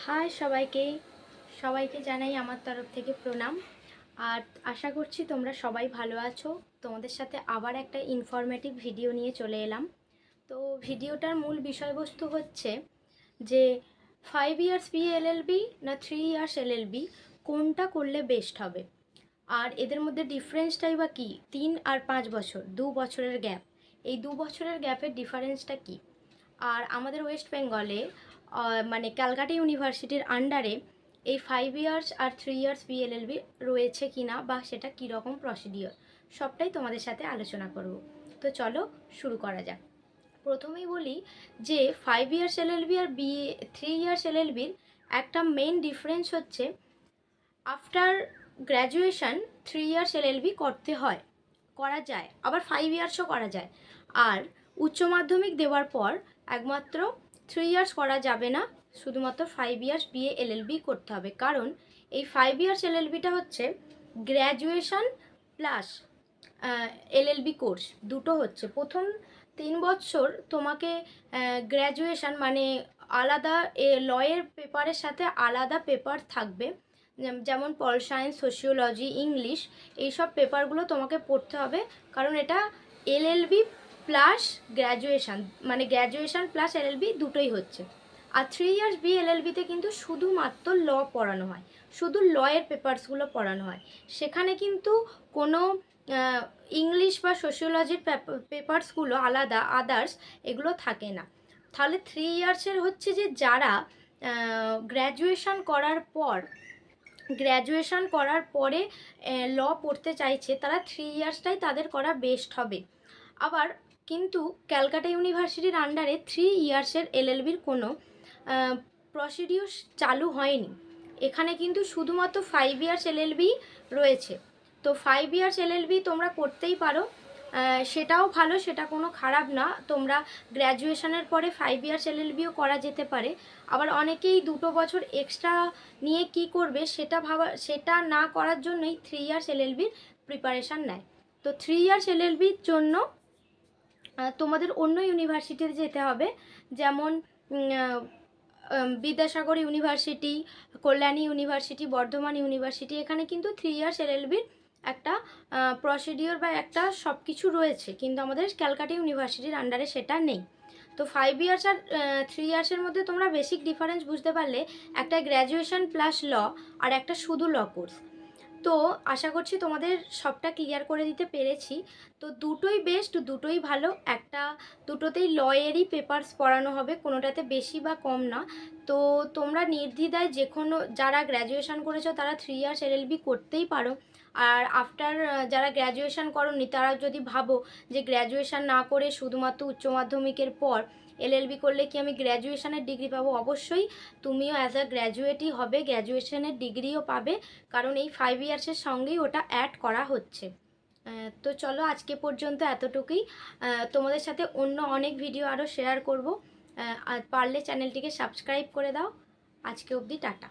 High সবাইকে সবাইকে জানাই আমার তরফ থেকে প্রণাম। আর আশা করছি তোমরা সবাই ভালো আছো। তোমাদের সাথে আবার একটা ইনফরমেটিভ ভিডিও নিয়ে চলে এলাম। তো ভিডিওটার মূল বিষয়বস্তু হচ্ছে যে 5 ইয়ার্স বিএলএলবি না 3 ইয়ার্স এলএলবি কোনটা করলে বেস্ট হবে, আর এদের মধ্যে ডিফারেন্সটাই বা কী। 3 আর 5 বছর, 2 বছরের গ্যাপ, এই 2 বছরের গ্যাপের ডিফারেন্সটা কী। আর আমাদের ওয়েস্ট বেঙ্গলে মানে ক্যালকাটা ইউনিভার্সিটির আন্ডারে এই 5 ইয়ার্স আর 3 ইয়ার্স বিএলএলবি রয়েছে কি না, বা সেটা কীরকম প্রসিডিওর, সবটাই তোমাদের সাথে আলোচনা করব। তো চলো শুরু করা যাক। প্রথমেই বলি যে 5 ইয়ার্স এলএলবি আর 3 ইয়ার্স এলএলবির একটা মেইন ডিফারেন্স হচ্ছে আফটার গ্র্যাজুয়েশন 3 ইয়ার্স এলএলবি করতে হয়, করা যায়, আবার 5 ইয়ার্সও করা যায়। আর উচ্চ মাধ্যমিক দেওয়ার পর একমাত্র 3 ইয়ার্স করা যাবে না, শুধুমাত্র 5 ইয়ার্স বিএ এলএলবি করতে হবে। কারণ এই 5 ইয়ার্স এলএলবিটা হচ্ছে গ্র্যাজুয়েশন প্লাস এলএলবি কোর্স দুটো হচ্ছে। প্রথম 3 বছর তোমাকে গ্র্যাজুয়েশন মানে আলাদা লয়ের পেপারের সাথে আলাদা পেপার থাকবে, যেমন পল সায়েন্স, সোশিওলজি, ইংলিশ, এইসব পেপারগুলো তোমাকে পড়তে হবে। কারণ এটা এলএলবি প্লাস গ্র্যাজুয়েশান, মানে গ্র্যাজুয়েশান প্লাস এলএলবি দুটোই হচ্ছে। আর 3 ইয়ার্স বিএলএলবিতে কিন্তু শুধুমাত্র ল পড়ানো হয়, শুধু লয়ের পেপারসগুলো পড়ানো হয়। সেখানে কিন্তু কোনো ইংলিশ বা সোশিওলজির পেপারসগুলো আলাদা আদার্স এগুলো থাকে না। তাহলে 3 ইয়ার্সের হচ্ছে যে যারা গ্র্যাজুয়েশন করার পরে ল পড়তে চাইছে, তারা 3 ইয়ার্সটাই তাদের করা বেস্ট হবে। আবার কিন্তু ক্যালকাটা ইউনিভার্সিটির আন্ডারে 3 ইয়ার্সের এলএলবির কোনো প্রসিডিউর চালু হয়নি। এখানে কিন্তু শুধুমাত্র 5 ইয়ার্স এলএলবি রয়েছে। তো 5 ইয়ার্স এলএলবি তোমরা করতেই পারো, সেটাও ভালো, সেটা কোনো খারাপ না। তোমরা গ্র্যাজুয়েশনের পরে 5 ইয়ার্স এলএলবিও করা যেতে পারে। আবার অনেকেই 2 বছর এক্সট্রা নিয়ে কি করবে সেটা না করার জন্যই 3 ইয়ার্স এলএলবির প্রিপারেশান নেয়। তো 3 ইয়ার্স এলএলবির জন্য তোমাদের অন্য ইউনিভার্সিটিতে যেতে হবে, যেমন Vidyasagar university, Kalyani university, Bardhaman university. এখানে কিন্তু 3 ইয়ার্স এলএলবির একটা প্রসিডিওর বা একটা সব কিছু রয়েছে, কিন্তু আমাদের ক্যালকাটা ইউনিভার্সিটির আন্ডারে সেটা নেই। তো 5 ইয়ার্স আর 3 ইয়ার্সের মধ্যে তোমরা বেসিক ডিফারেন্স বুঝতে পারলে, একটা গ্র্যাজুয়েশন প্লাস ল আর একটা শুধু ল কোর্স। তো আশা করছি তোমাদের সবটা ক্লিয়ার করে দিতে পেরেছি। তো দুটোই বেস্ট, দুটোই ভালো। দুটোতেই লয়েরই পেপারস পড়ানো হবে, কোনোটাতে বেশি বা কম না। তো তোমরা নির্দ্বিধায় যারা গ্র্যাজুয়েশন করেছো তারা 3 ইয়ার্স এলএলবি করতেই পারো। আর আফটার যারা গ্র্যাজুয়েশন করোনি, তারা যদি ভাবো যে গ্র্যাজুয়েশন না করে শুধুমাত্র উচ্চ মাধ্যমিকের পর এলএলবি করলে কি আমি গ্র্যাজুয়েশনের ডিগ্রি পাবো, অবশ্যই তুমিও অ্যাজ আ গ্র্যাজুয়েটই হবে, গ্র্যাজুয়েশনের ডিগ্রিও পাবে। কারণ এই 5 ইয়ার্সের সঙ্গেই ওটা অ্যাড করা হচ্ছে। তো চলো আজকে পর্যন্ত এতটুকুই। তোমাদের সাথে অন্য অনেক ভিডিও আরও শেয়ার করব। আর পারলে চ্যানেলটিকে সাবস্ক্রাইব করে দাও। আজকে অবধি টাটা।